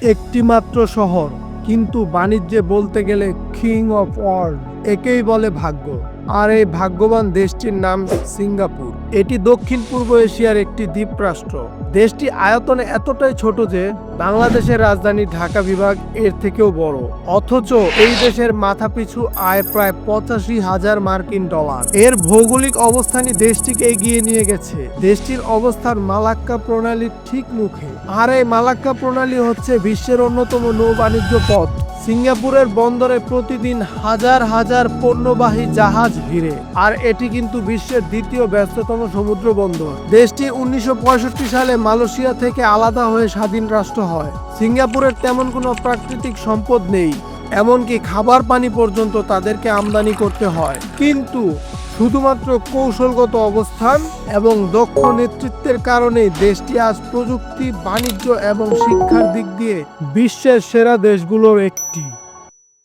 একটি মাত্র শহর, কিন্তু বাণিজ্যে বলতে গেলে কিং অফ ওয়ার্ল্ড, একেই বলে ভাগ্য। আর এই ভাগ্যবান দেশটির নাম সিঙ্গাপুর। এটি দক্ষিণ পূর্ব এশিয়ার একটি দ্বীপরাষ্ট্র। দেশটি আয়তনে এতটাই ছোট যে বাংলাদেশের রাজধানী ঢাকা বিভাগ এর থেকেও বড়। অথচ এই দেশের মাথাপিছু আয় প্রায় ৮৫,০০০ মার্কিন ডলার। এর ভৌগোলিক অবস্থানই দেশটিকে এগিয়ে নিয়ে গেছে। দেশটির অবস্থান মালাক্কা প্রণালীর ঠিক মুখে। আর এই মালাক্কা প্রণালী হচ্ছে বিশ্বের অন্যতম নৌ বাণিজ্য পথ। সিঙ্গাপুরের বন্দরে প্রতিদিন হাজার হাজার পণ্যবাহী জাহাজ ভিড়ে। আর এটি কিন্তু বিশ্বের দ্বিতীয় ব্যস্ততম সমুদ্র বন্দর। দেশটি ১৯৬৫ সালে মালয়েশিয়া থেকে আলাদা হয়ে স্বাধীন রাষ্ট্র হয়। সিঙ্গাপুরের তেমন কোনো প্রাকৃতিক সম্পদ নেই, এমনকি খাবার পানি পর্যন্ত তাদেরকে আমদানি করতে হয়। কিন্তু শুধুমাত্র কৌশলগত অবস্থান এবং দক্ষ নেতৃত্বের কারণেই দেশটি আজ প্রযুক্তি, বাণিজ্য এবং শিক্ষার দিক দিয়ে বিশ্বের সেরা দেশগুলোর একটি।